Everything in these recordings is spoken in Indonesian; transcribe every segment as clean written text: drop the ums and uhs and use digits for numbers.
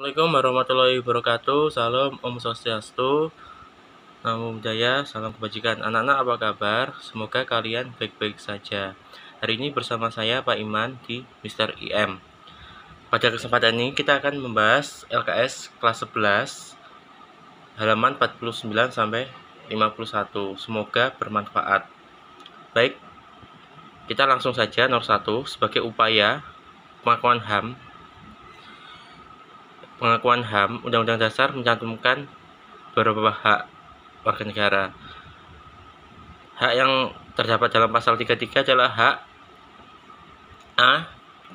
Assalamualaikum warahmatullahi wabarakatuh. Salam Om Swastiastu, Namo Buddhaya, salam kebajikan. Anak-anak apa kabar? Semoga kalian baik-baik saja. Hari ini bersama saya Pak Iman di Mister IM. Pada kesempatan ini kita akan membahas LKS kelas 11 halaman 49 sampai 51. Semoga bermanfaat. Baik, kita langsung saja nomor 1 sebagai upaya pengakuan HAM, Undang-Undang Dasar mencantumkan beberapa hak warga negara. Hak yang terdapat dalam pasal 33 adalah hak A.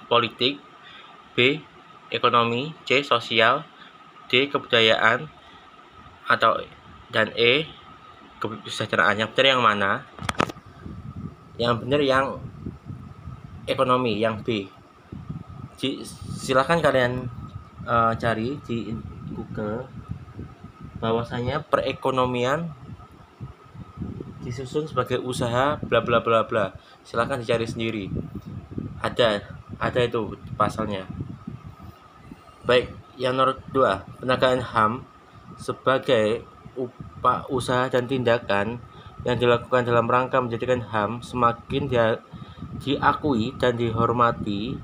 Politik, B. Ekonomi, C. Sosial, D. Kebudayaan, dan E. Kesejahteraan. Yang benar yang mana? Yang benar yang ekonomi, yang B. Silakan kalian cari di Google bahwasanya perekonomian disusun sebagai usaha bla bla bla bla. Silakan dicari sendiri. Ada itu pasalnya. Baik, yang nomor 2, penegakan HAM sebagai usaha dan tindakan yang dilakukan dalam rangka menjadikan HAM semakin diakui dan dihormati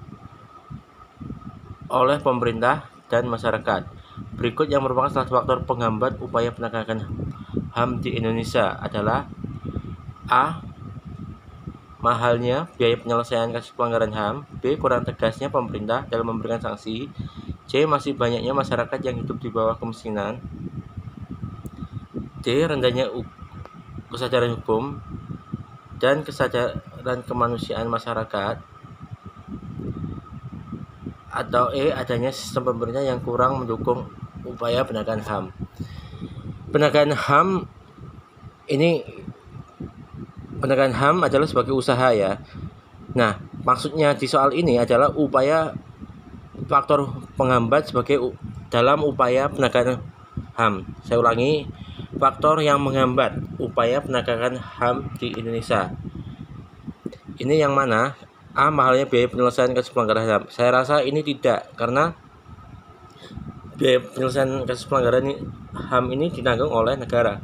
oleh pemerintah dan masyarakat. Berikut yang merupakan salah satu faktor penghambat upaya penegakan HAM di Indonesia adalah A. Mahalnya biaya penyelesaian kasus pelanggaran HAM, B. Kurang tegasnya pemerintah dalam memberikan sanksi, C. Masih banyaknya masyarakat yang hidup di bawah kemiskinan, D. Rendahnya kesadaran hukum dan kesadaran kemanusiaan masyarakat, atau E. Adanya sistem pemerintah yang kurang mendukung upaya penegakan HAM. Penegakan HAM adalah sebagai usaha ya. Nah, maksudnya di soal ini adalah upaya faktor penghambat dalam upaya penegakan HAM. Saya ulangi, faktor yang menghambat upaya penegakan HAM di Indonesia. Ini yang mana? A. Mahalnya biaya penyelesaian kasus pelanggaran HAM. Saya rasa ini tidak, karena biaya penyelesaian kasus pelanggaran HAM ini ditanggung oleh negara.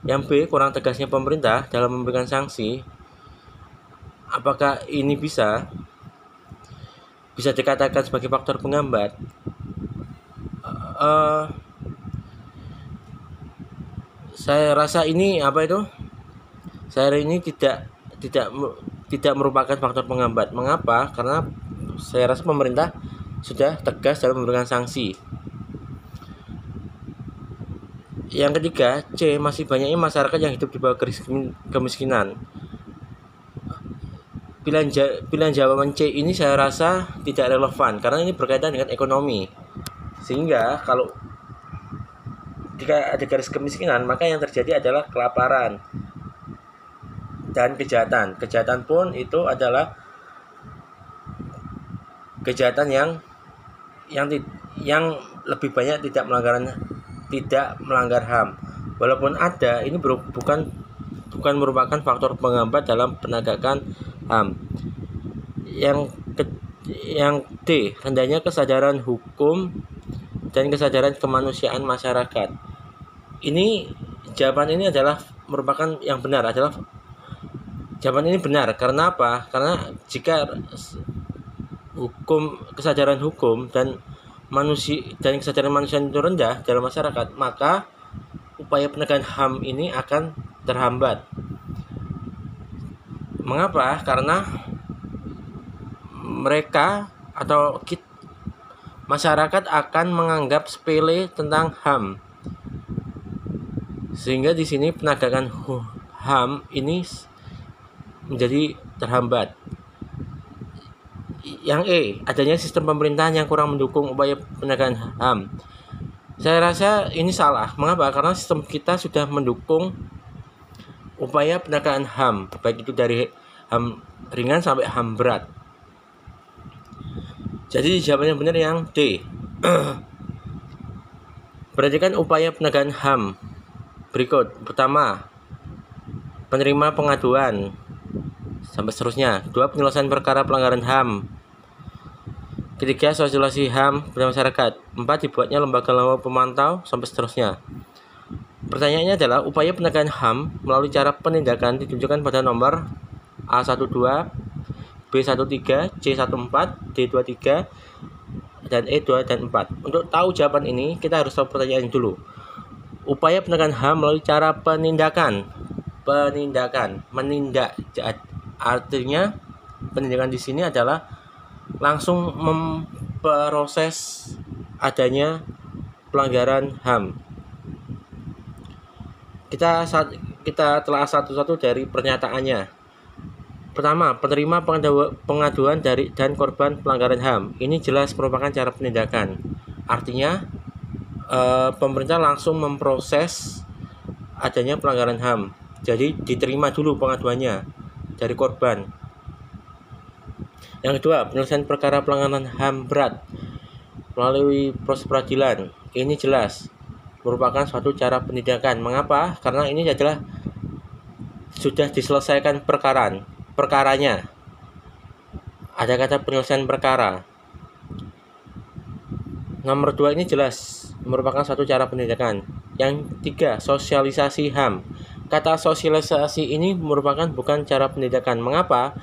Yang B. Kurang tegasnya pemerintah dalam memberikan sanksi. Apakah ini bisa dikatakan sebagai faktor penghambat? Saya rasa ini tidak merupakan faktor penghambat. Mengapa? Karena saya rasa pemerintah sudah tegas dalam memberikan sanksi. Yang ketiga, C. Masih banyaknya masyarakat yang hidup di bawah kemiskinan. Pilihan jawaban C ini saya rasa tidak relevan karena ini berkaitan dengan ekonomi. Sehingga kalau jika ada garis kemiskinan, maka yang terjadi adalah kelaparan dan kejahatan. Kejahatan pun itu adalah kejahatan yang lebih banyak tidak melanggar HAM. Walaupun ada, ini bukan merupakan faktor penghambat dalam penegakan HAM. Yang D, rendahnya kesadaran hukum dan kesadaran kemanusiaan masyarakat. Jawaban ini merupakan yang benar, jawaban ini benar. Karena apa? Karena jika kesadaran hukum dan kesadaran manusia itu rendah dalam masyarakat, maka upaya penegakan HAM ini akan terhambat. Mengapa? Karena mereka atau masyarakat akan menganggap sepele tentang HAM, sehingga di sini penegakan HAM ini menjadi terhambat. Yang E, adanya sistem pemerintahan yang kurang mendukung upaya penegakan HAM. Saya rasa ini salah. Mengapa? Karena sistem kita sudah mendukung upaya penegakan HAM, baik itu dari HAM ringan sampai HAM berat. Jadi jawabannya benar yang D. Perhatikan upaya penegakan HAM berikut. Pertama, penerima pengaduan sampai seterusnya. 2, penyelesaian perkara pelanggaran HAM. Ketiga, sosialisasi HAM pada masyarakat. 4, dibuatnya lembaga-lembaga pemantau, sampai seterusnya. Pertanyaannya adalah upaya penegakan HAM melalui cara penindakan ditunjukkan pada nomor A12, B13, C14, D23, dan E2 dan 4. Untuk tahu jawaban ini, kita harus tahu pertanyaan dulu. Upaya penegakan HAM melalui cara penindakan. Menindak. Artinya penindakan di sini adalah langsung memproses adanya pelanggaran HAM. Kita telah satu-satu dari pernyataannya. Pertama, penerima pengaduan dari dan korban pelanggaran HAM. Ini jelas merupakan cara penindakan. Artinya pemerintah langsung memproses adanya pelanggaran HAM. Jadi diterima dulu pengaduannya dari korban. Yang kedua, penyelesaian perkara pelanggaran HAM berat melalui proses peradilan. Ini jelas merupakan suatu cara penindakan. Mengapa? Karena ini adalah sudah diselesaikan perkaranya. Ada kata penyelesaian perkara. Nomor 2 ini jelas merupakan suatu cara penindakan. Yang 3, sosialisasi HAM. Kata sosialisasi ini merupakan bukan cara penindakan. Mengapa?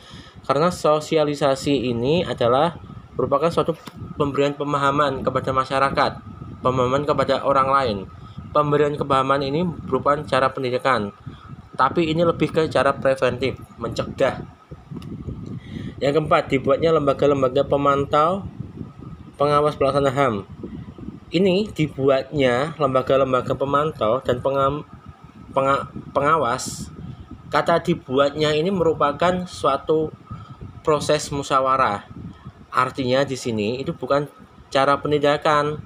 Karena sosialisasi ini adalah merupakan suatu pemberian pemahaman kepada masyarakat, pemahaman kepada orang lain. Pemberian pemahaman ini merupakan cara pendidikan, tapi ini lebih ke cara preventif, mencegah. Yang keempat, dibuatnya lembaga-lembaga pemantau, pengawas pelaksanaan HAM. Ini dibuatnya lembaga-lembaga pemantau dan pengawas. Kata dibuatnya ini merupakan suatu proses musyawarah. Artinya di sini itu bukan cara penindakan,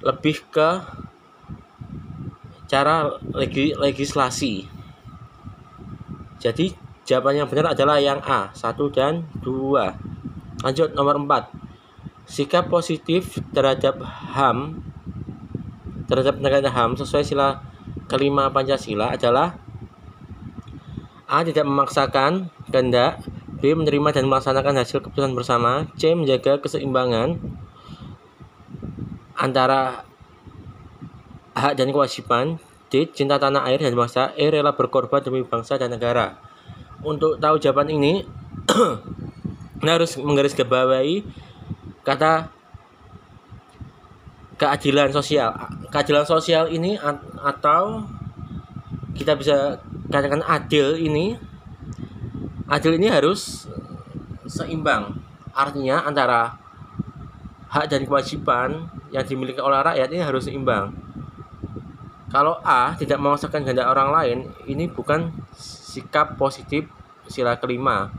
lebih ke cara legislasi. Jadi jawaban yang benar adalah yang A, 1 dan 2. Lanjut nomor 4. Sikap positif terhadap HAM, terhadap penegakan HAM sesuai sila kelima Pancasila adalah A, tidak memaksakan kehendak, B, menerima dan melaksanakan hasil keputusan bersama, C, menjaga keseimbangan antara hak dan kewajiban, D, cinta tanah air dan bangsa, E, rela berkorban demi bangsa dan negara. Untuk tahu jawaban ini, kita harus menggarisbawahi kata keadilan sosial. Keadilan sosial ini atau kita bisa katakan adil ini harus seimbang. Artinya antara hak dan kewajiban yang dimiliki oleh rakyat ini harus seimbang. Kalau A tidak memaksakan kehendak orang lain, ini bukan sikap positif sila kelima.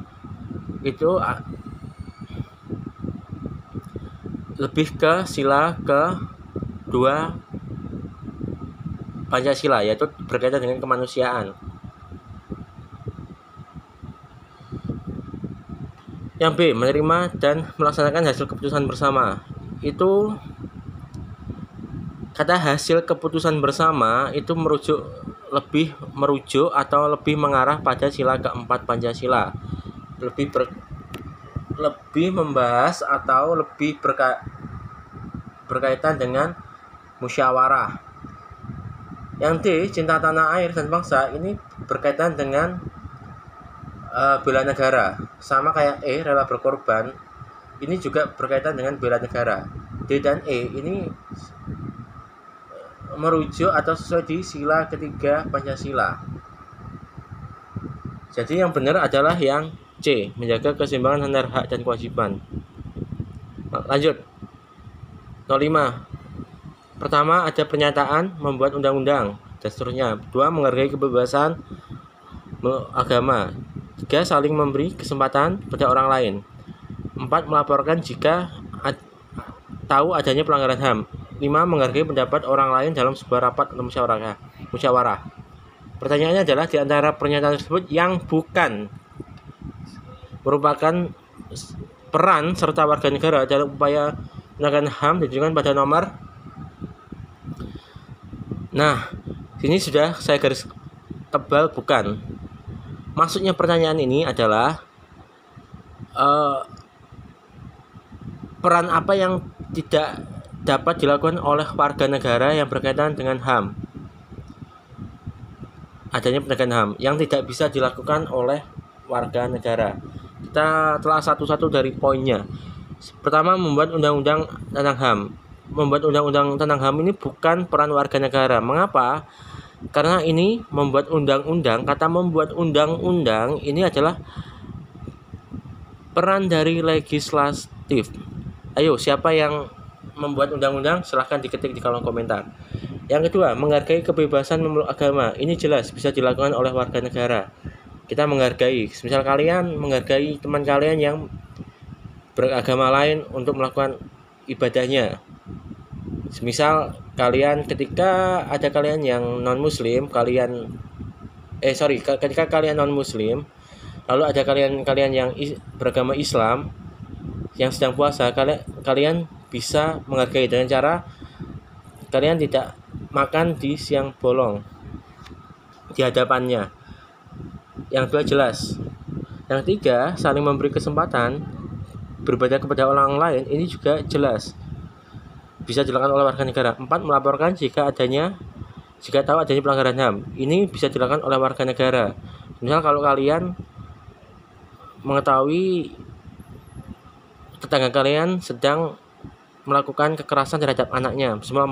Itu lebih ke sila ke-2 Pancasila, yaitu berkaitan dengan kemanusiaan. Yang B, menerima dan melaksanakan hasil keputusan bersama. Itu kata hasil keputusan bersama itu lebih merujuk atau lebih mengarah pada sila keempat Pancasila. Lebih membahas atau lebih berkaitan dengan musyawarah. Yang D, cinta tanah air dan bangsa, ini berkaitan dengan bela negara. Sama kayak E, rela berkorban, ini juga berkaitan dengan bela negara. D dan E ini merujuk atau sesuai di sila ketiga Pancasila. Jadi yang benar adalah yang C, menjaga keseimbangan antara hak dan kewajiban. Lanjut. 05. Pertama, ada pernyataan membuat undang-undang dan seterusnya. 2, menghargai kebebasan agama. 3, saling memberi kesempatan pada orang lain. 4, melaporkan jika tahu adanya pelanggaran HAM. 5, menghargai pendapat orang lain dalam sebuah rapat atau musyawarah. Pertanyaannya adalah di antara pernyataan tersebut yang bukan merupakan peran serta warga negara dalam upaya penegakan HAM ditunjukkan pada nomor. Nah, sini sudah saya garis tebal bukan. Maksudnya pertanyaan ini adalah peran apa yang tidak dapat dilakukan oleh warga negara yang berkaitan dengan HAM? Adanya penegakan HAM yang tidak bisa dilakukan oleh warga negara. Kita telah satu-satu dari poinnya. Pertama, membuat undang-undang tentang HAM. Membuat undang-undang tentang HAM ini bukan peran warga negara. Mengapa? Karena ini membuat undang-undang, kata membuat undang-undang ini adalah peran dari legislatif. Ayo, siapa yang membuat undang-undang? Silahkan diketik di kolom komentar. Yang kedua, menghargai kebebasan memeluk agama. Ini jelas bisa dilakukan oleh warga negara. Kita menghargai, misal kalian menghargai teman kalian yang beragama lain untuk melakukan ibadahnya. Misal kalian ketika ada kalian yang non muslim, ketika kalian non muslim, lalu ada kalian yang beragama Islam yang sedang puasa, kalian bisa menghargai dengan cara kalian tidak makan di siang bolong di hadapannya. Yang kedua jelas. Yang ketiga, saling memberi kesempatan beribadah kepada orang lain, ini juga jelas bisa dilakukan oleh warga negara. 4, melaporkan jika tahu adanya pelanggaran HAM. Ini bisa dilakukan oleh warga negara. Misal kalau kalian mengetahui tetangga kalian sedang melakukan kekerasan terhadap anaknya, semua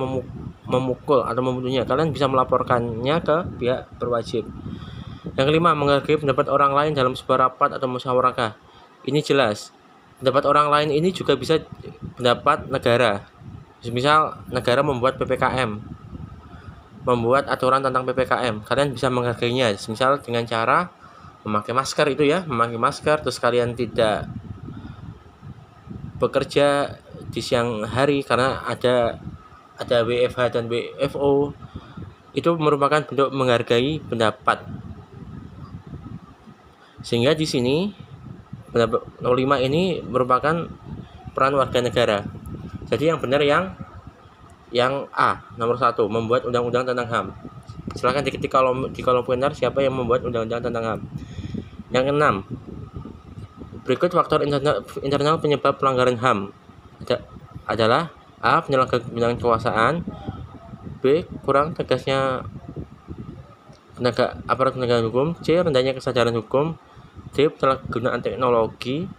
memukul atau membunuhnya, kalian bisa melaporkannya ke pihak berwajib. Yang kelima, menghargai pendapat orang lain dalam sebuah rapat atau musyawarah. Ini jelas. Pendapat orang lain ini juga bisa pendapat negara. Misal negara membuat PPKM, membuat aturan tentang PPKM, kalian bisa menghargainya. Misal dengan cara memakai masker memakai masker, terus kalian tidak bekerja di siang hari karena ada WFH dan WFO. Itu merupakan bentuk menghargai pendapat. Sehingga di sini pendapat 05 ini merupakan peran warga negara. Jadi yang benar yang A, nomor 1, membuat undang-undang tentang HAM. Silahkan diketik di kolom komentar siapa yang membuat undang-undang tentang HAM. Yang keenam, berikut faktor internal penyebab pelanggaran HAM adalah A, penyalahgunaan kekuasaan, B, kurang tegasnya aparat penegakan hukum, C, rendahnya kesadaran hukum, D, penyalahgunaan teknologi,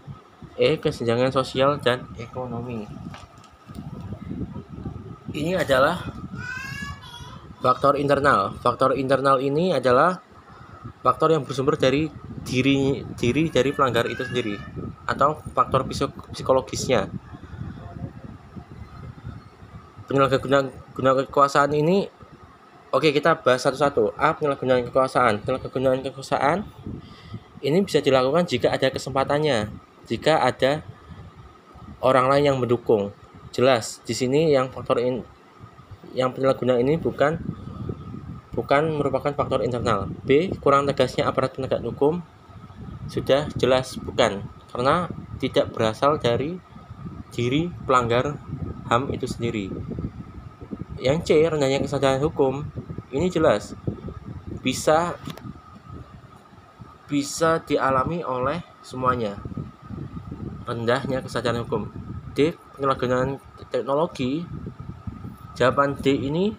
E, kesenjangan sosial dan ekonomi. Ini adalah faktor internal. Faktor internal ini adalah faktor yang bersumber dari diri dari pelanggar itu sendiri atau faktor psikologisnya. Penyalahgunaan kekuasaan ini, oke, kita bahas satu-satu. A, penyalahgunaan kekuasaan. Penyalahgunaan kekuasaan ini bisa dilakukan jika ada kesempatannya, jika ada orang lain yang mendukung. Jelas di sini yang penyalahgunaan ini bukan merupakan faktor internal. B, kurang tegasnya aparat penegak hukum, sudah jelas bukan, karena tidak berasal dari diri pelanggar HAM itu sendiri. Yang C, rendahnya kesadaran hukum, ini jelas bisa dialami oleh semuanya, rendahnya kesadaran hukum. D, penyalahgunaan teknologi. Jawaban D ini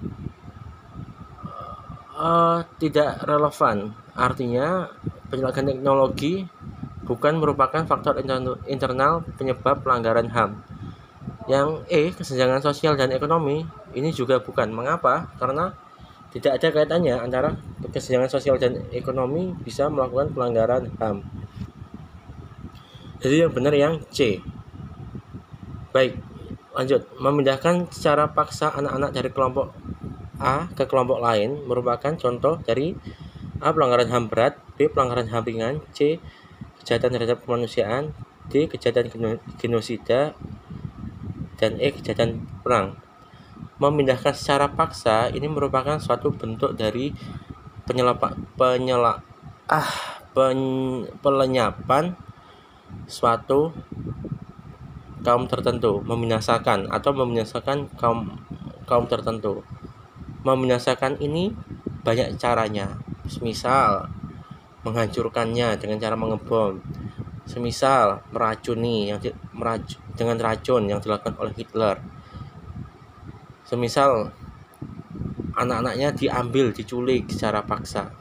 tidak relevan. Artinya penyalahgunaan teknologi bukan merupakan faktor internal penyebab pelanggaran HAM. Yang E, kesenjangan sosial dan ekonomi, ini juga bukan. Mengapa? Karena tidak ada kaitannya antara kesenjangan sosial dan ekonomi bisa melakukan pelanggaran HAM. Jadi yang benar yang C. Baik, lanjut. Memindahkan secara paksa anak-anak dari kelompok A ke kelompok lain merupakan contoh dari A, pelanggaran HAM berat, B, pelanggaran HAM ringan, C, kejahatan terhadap kemanusiaan, D, kejahatan genosida, dan E, kejahatan perang. Memindahkan secara paksa ini merupakan suatu bentuk dari pelenyapan suatu kaum tertentu, membinasakan kaum tertentu. Membinasakan ini banyak caranya. Misal menghancurkannya dengan cara mengebom, Semisal meracuni dengan racun yang dilakukan oleh Hitler. Semisal anak-anaknya diambil, diculik secara paksa.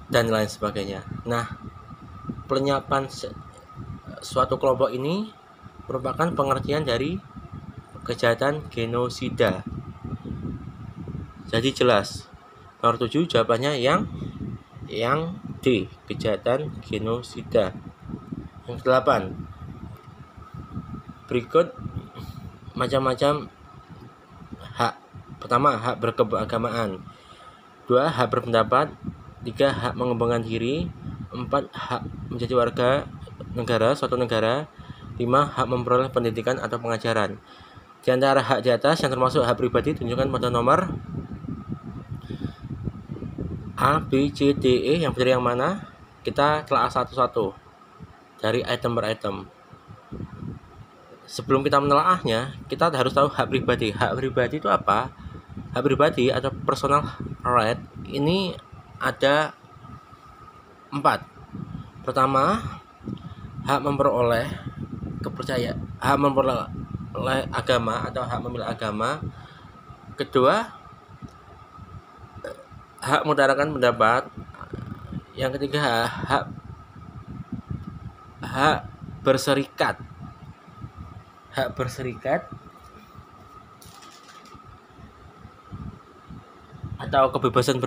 Dan lain sebagainya. Nah, penyiapan suatu kelompok ini merupakan pengertian dari kejahatan genosida. Jadi jelas. Nomor 7 jawabannya yang D, kejahatan genosida. Yang 8. Berikut macam-macam hak. Pertama, hak berkeagamaan. 2, hak berpendapat. 3, hak mengembangkan diri. 4, hak menjadi warga negara suatu negara. 5, hak memperoleh pendidikan atau pengajaran. Di antara hak di atas yang termasuk hak pribadi, tunjukkan pada nomor A, B, C, D, E. Yang benar yang mana? Kita telah satu-satu dari item per item. Sebelum kita menelaahnya, kita harus tahu hak pribadi. Hak pribadi itu apa? Hak pribadi atau personal right ini ada 4. Pertama, hak memperoleh hak memperoleh agama atau hak memilih agama. Kedua, hak mengutarakan pendapat. Yang ketiga, hak berserikat. Hak berserikat atau kebebasan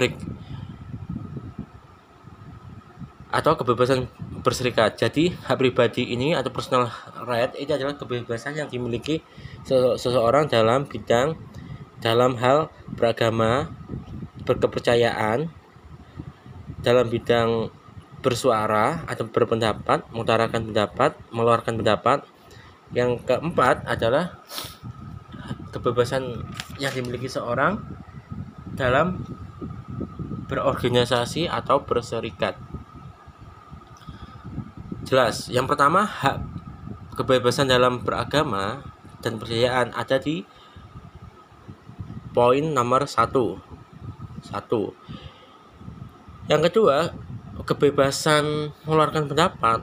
berserikat. Jadi hak pribadi ini atau personal right itu adalah kebebasan yang dimiliki seseorang dalam hal beragama, berkepercayaan, dalam bidang bersuara atau berpendapat, mengutarakan pendapat, mengeluarkan pendapat. Yang keempat adalah kebebasan yang dimiliki seorang dalam berorganisasi atau berserikat. Jelas. Yang pertama, hak kebebasan dalam beragama dan percayaan ada di poin nomor 1. Yang kedua, kebebasan mengeluarkan pendapat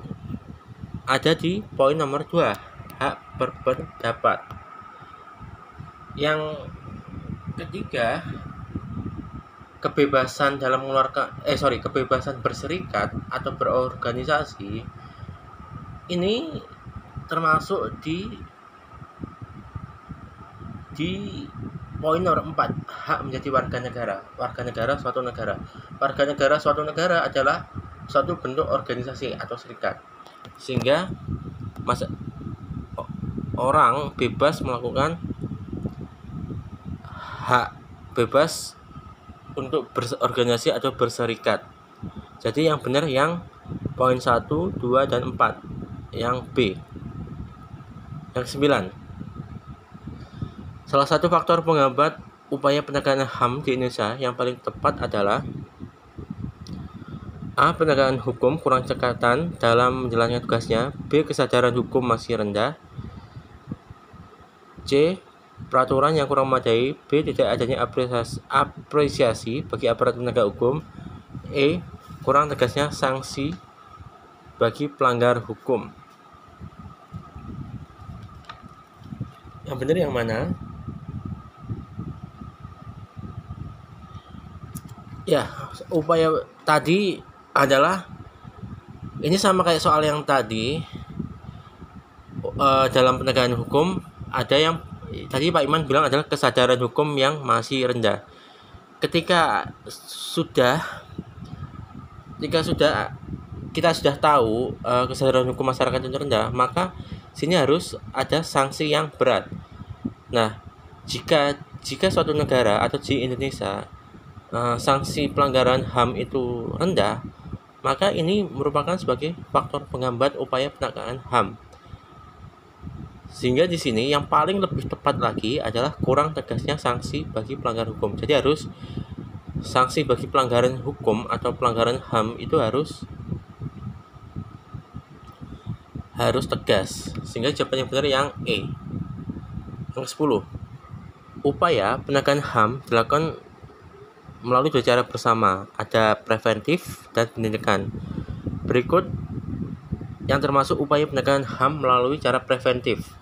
ada di poin nomor 2, hak berpendapat. Yang ketiga, kebebasan kebebasan berserikat atau berorganisasi ini termasuk di poin nomor 4, hak menjadi warga negara suatu negara. Warga negara suatu negara adalah suatu bentuk organisasi atau serikat, sehingga orang bebas melakukan hak bebas untuk berorganisasi atau berserikat. Jadi yang benar yang poin 1, 2, dan 4, yang B. Yang 9, salah satu faktor penghambat upaya penegakan HAM di Indonesia yang paling tepat adalah A, penegakan hukum kurang cekatan dalam menjalankan tugasnya. B, kesadaran hukum masih rendah. C, peraturan yang kurang memadai. B, tidak adanya apresiasi bagi aparat penegak hukum. E, kurang tegasnya sanksi bagi pelanggar hukum. Yang benar yang mana? Ya, upaya tadi adalah ini sama kayak soal yang tadi. Dalam penegakan hukum ada yang tadi Pak Iman bilang adalah kesadaran hukum yang masih rendah. Ketika kita sudah tahu kesadaran hukum masyarakat itu rendah, maka sini harus ada sanksi yang berat. Nah, jika suatu negara atau di Indonesia sanksi pelanggaran HAM itu rendah, maka ini merupakan sebagai faktor penghambat upaya penegakan HAM. Sehingga di sini yang paling lebih tepat lagi adalah kurang tegasnya sanksi bagi pelanggar hukum. Jadi harus sanksi bagi pelanggaran hukum atau pelanggaran HAM itu harus tegas. Sehingga jawaban yang benar yang E. Yang 10, upaya penegakan HAM dilakukan melalui dua cara bersama, ada preventif dan pendidikan. Berikut yang termasuk upaya penegakan HAM melalui cara preventif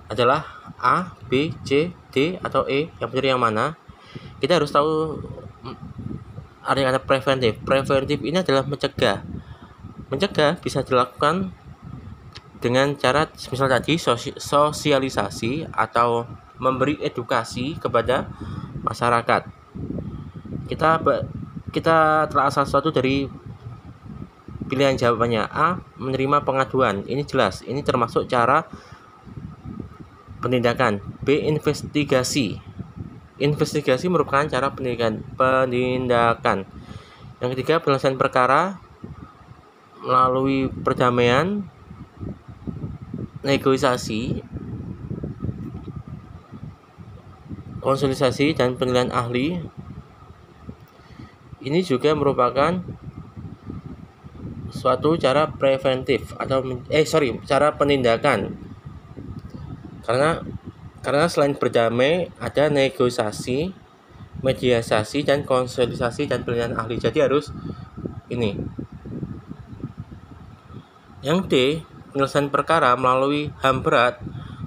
adalah A, B, C, D, atau E. Yang benar yang mana? Kita harus tahu arti kata preventif. Preventif ini adalah mencegah. Mencegah bisa dilakukan dengan cara misal tadi sosialisasi atau memberi edukasi kepada masyarakat. Kita telah salah satu dari pilihan jawabannya. A, menerima pengaduan. Ini jelas, ini termasuk cara penindakan. B, investigasi. Investigasi merupakan cara penindakan. Yang ketiga, penyelesaian perkara melalui perdamaian, negosiasi, konsolidasi, dan penilaian ahli. Ini juga merupakan suatu cara preventif atau cara penindakan. Karena selain berdamai ada negosiasi, mediasi, dan konsolidasi dan penilaian ahli. Jadi harus ini. Yang D, penyelesaian perkara melalui HAM berat,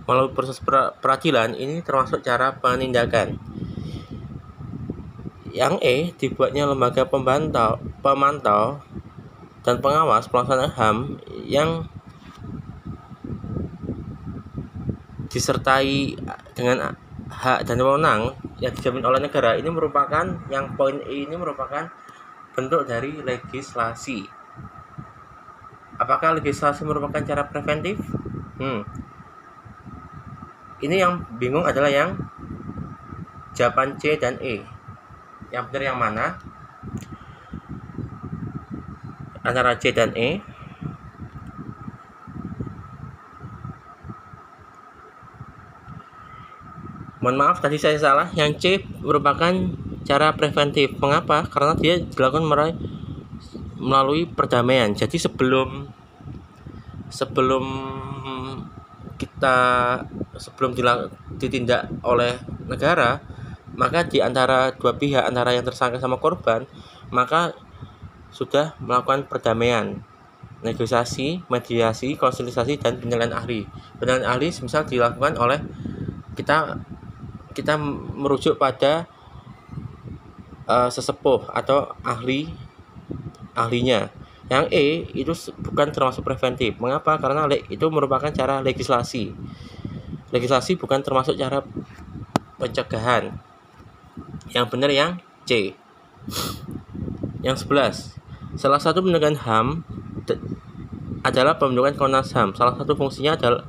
melalui proses peradilan, ini termasuk cara penindakan. Yang E, dibuatnya lembaga pemantau dan pengawas pelaksanaan HAM yang disertai dengan hak dan wewenang yang dijamin oleh negara. Ini merupakan, yang poin E ini merupakan bentuk dari legislasi. Apakah legislasi merupakan cara preventif? Ini yang bingung adalah yang jawaban C dan E. Yang benar yang mana? Antara C dan E. Mohon maaf tadi saya salah. Yang C merupakan cara preventif. Mengapa? Karena dia dilakukan melalui perdamaian. Jadi sebelum ditindak oleh negara, maka di antara dua pihak, antara yang tersangka sama korban, maka sudah melakukan perdamaian, negosiasi, mediasi, konsolidasi, dan penilaian ahli. Penilaian ahli misal dilakukan oleh kita merujuk pada sesepuh atau ahlinya. Yang E itu bukan termasuk preventif. Mengapa? Karena itu merupakan cara legislasi. Legislasi bukan termasuk cara pencegahan. Yang benar yang C. Yang 11. Salah satu penegakan HAM adalah pembentukan Komnas HAM. Salah satu fungsinya adalah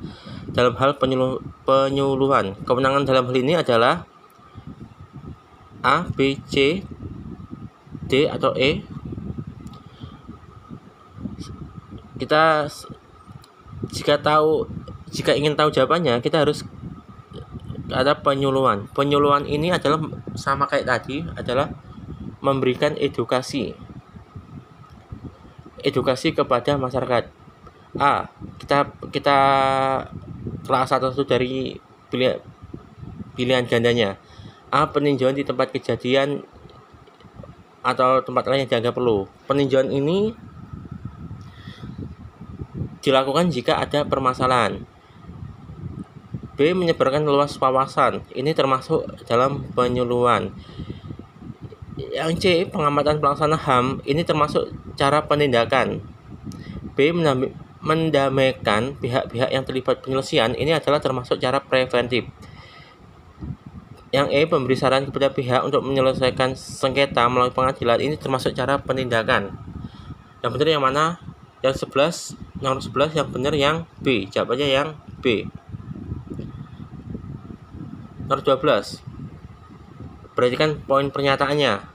dalam hal penyuluhan. Kewenangan dalam hal ini adalah A, B, C, D, atau E. Kita jika ingin tahu jawabannya, kita harus ada penyuluhan. Penyuluhan ini adalah sama kayak tadi, adalah memberikan edukasi kepada masyarakat. A, kita telah satu dari pilihan gandanya. A, peninjauan di tempat kejadian atau tempat lain yang dianggap perlu. Peninjauan ini dilakukan jika ada permasalahan. B, menyebarkan luas wawasan. Ini termasuk dalam penyuluhan. Yang C, pengamatan pelaksana HAM. Ini termasuk cara penindakan. B, mendamaikan pihak-pihak yang terlibat penyelesaian. Ini adalah termasuk cara preventif. Yang E, memberi saran kepada pihak untuk menyelesaikan sengketa melalui pengadilan. Ini termasuk cara penindakan. Yang benar yang mana? Yang 11, nomor 11 yang benar yang B. Jawabannya yang B. Nomor 12. Perhatikan poin pernyataannya.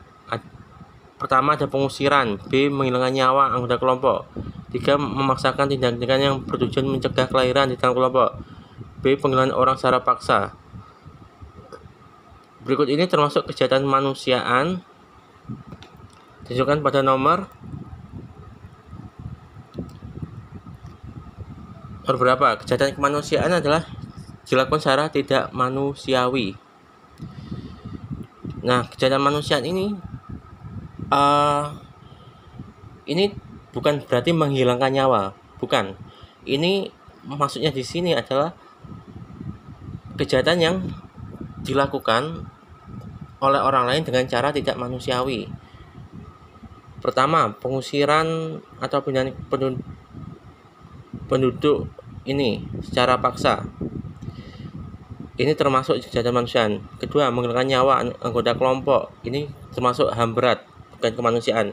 Pertama ada pengusiran. B, menghilangkan nyawa anggota kelompok. 3, memaksakan tindakan yang bertujuan mencegah kelahiran di dalam kelompok. B, penghilangan orang secara paksa. Berikut ini termasuk kejahatan kemanusiaan. Ditunjukkan pada nomor berapa? Kejahatan kemanusiaan adalah dilakukan secara tidak manusiawi. Nah, kejahatan manusia ini bukan berarti menghilangkan nyawa, bukan. Ini maksudnya di sini adalah kejahatan yang dilakukan oleh orang lain dengan cara tidak manusiawi. Pertama, pengusiran atau penduduk ini secara paksa. Ini termasuk kejahatan manusia. Kedua, menghilangkan nyawa anggota kelompok. Ini termasuk HAM berat, bukan kemanusiaan.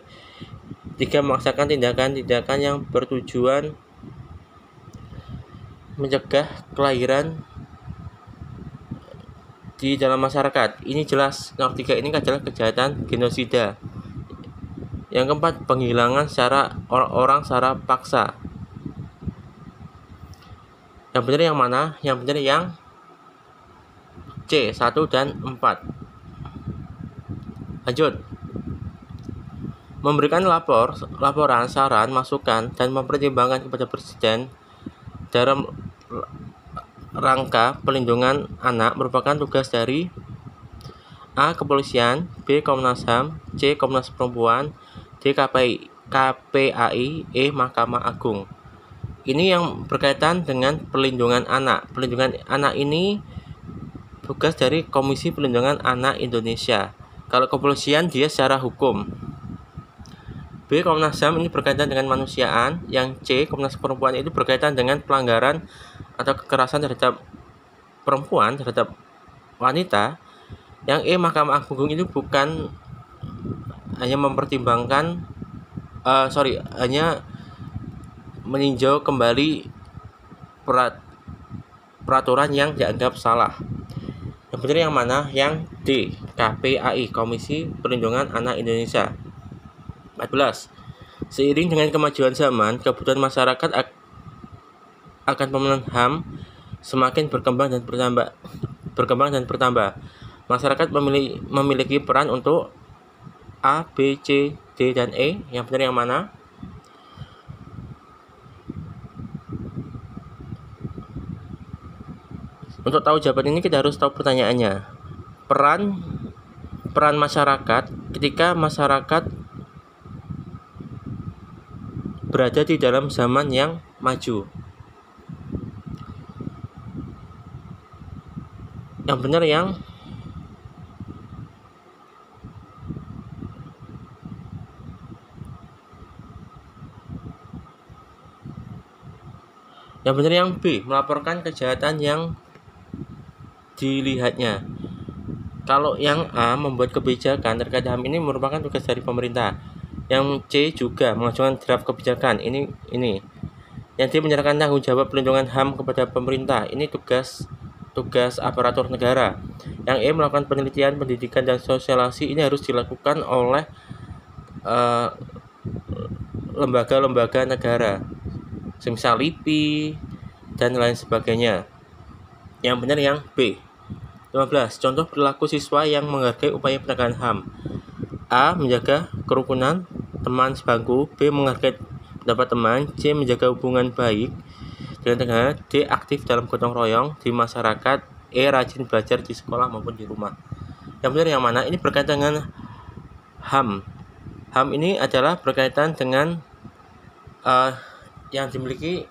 Tiga, memaksakan tindakan-tindakan yang bertujuan mencegah kelahiran di dalam masyarakat. Ini jelas, nomor 3 ini adalah kejahatan genosida. Yang keempat, penghilangan secara orang secara paksa. Yang benar yang mana? Yang benar yang C, 1 dan 4. Lanjut. Memberikan laporan, saran, masukan, dan mempertimbangkan kepada Presiden dalam rangka pelindungan anak merupakan tugas dari A. Kepolisian, B. Komnas HAM, C. Komnas Perempuan, D. KPAI, E. Mahkamah Agung. Ini yang berkaitan dengan pelindungan anak. Pelindungan anak ini tugas dari Komisi Perlindungan Anak Indonesia. Kalau kepolisian dia secara hukum. B. Komnas HAM ini berkaitan dengan kemanusiaan. Yang C. Komnas Perempuan itu berkaitan dengan pelanggaran atau kekerasan terhadap perempuan, terhadap wanita. Yang E. Mahkamah Agung itu bukan hanya mempertimbangkan hanya meninjau kembali peraturan yang dianggap salah. Yang benar yang mana? Yang D. KPAI, Komisi Perlindungan Anak Indonesia. 14. Seiring dengan kemajuan zaman, kebutuhan masyarakat akan pemenuhan HAM semakin berkembang dan bertambah. Masyarakat memiliki peran untuk A, B, C, D, dan E. Yang benar yang mana? Untuk tahu jawaban ini kita harus tahu pertanyaannya. Peran masyarakat ketika masyarakat berada di dalam zaman yang maju. Yang benar yang B, melaporkan kejahatan yang dilihatnya. Kalau yang A, membuat kebijakan terkait HAM ini merupakan tugas dari pemerintah. Yang C juga mengajukan draft kebijakan. Ini. Yang D, menyerahkan tanggung jawab pelindungan HAM kepada pemerintah. Ini tugas aparatur negara. Yang E, melakukan penelitian, pendidikan, dan sosialisasi. Ini harus dilakukan oleh lembaga-lembaga negara, semisal LIPI dan lain sebagainya. Yang benar yang B. 15. Contoh perilaku siswa yang menghargai upaya penegakan HAM. A. Menjaga kerukunan teman sebangku. B. Menghargai pendapat teman. C. Menjaga hubungan baik dengan tetangga. D. Aktif dalam gotong royong di masyarakat. E. Rajin belajar di sekolah maupun di rumah. Yang benar yang mana? Ini berkaitan dengan HAM. HAM ini adalah berkaitan dengan hak yang dimiliki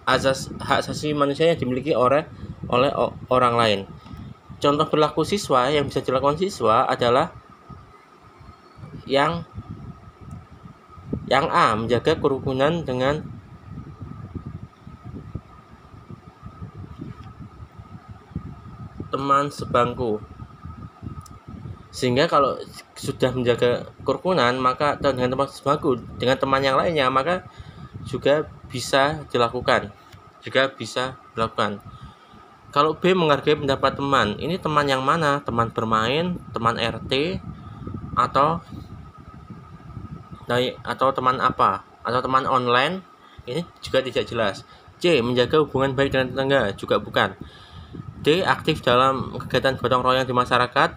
hak asasi manusia yang dimiliki oleh orang lain. Contoh perilaku siswa yang bisa dilakukan siswa adalah yang A, menjaga kerukunan dengan teman sebangku. Sehingga kalau sudah menjaga kerukunan maka dengan teman sebangku, dengan teman yang lainnya, maka juga bisa dilakukan. Kalau B, menghargai pendapat teman. Ini teman yang mana? Teman bermain, teman RT, atau teman apa? Atau teman online? Ini juga tidak jelas. C, menjaga hubungan baik dengan tetangga. Juga bukan. D, aktif dalam kegiatan gotong royong di masyarakat.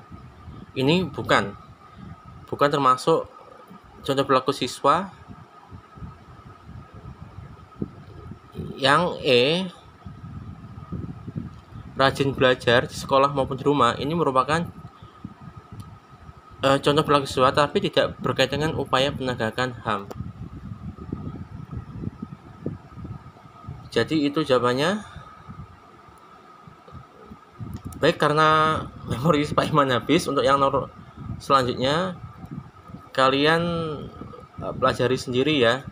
Ini bukan termasuk contoh perilaku siswa. Yang E, rajin belajar di sekolah maupun di rumah ini merupakan contoh perilaku siswa, tapi tidak berkaitan dengan upaya penegakan HAM. Jadi itu jawabannya. Baik, karena memori Pak Iman habis, untuk yang selanjutnya kalian pelajari sendiri ya.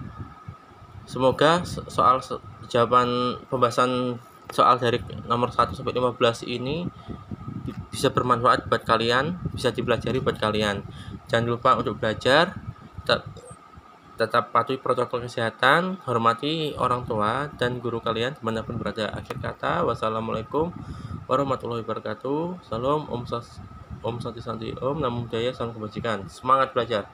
Semoga soal jawaban pembahasan soal dari nomor 1 sampai 15 ini bisa bermanfaat buat kalian, bisa dipelajari buat kalian. Jangan lupa untuk belajar, tetap patuhi protokol kesehatan, hormati orang tua dan guru kalian dimanapun berada. Akhir kata, wassalamualaikum warahmatullahi wabarakatuh. Salam, Om Santi Santi, Om Namo Buddhaya, salam kebajikan. Semangat belajar.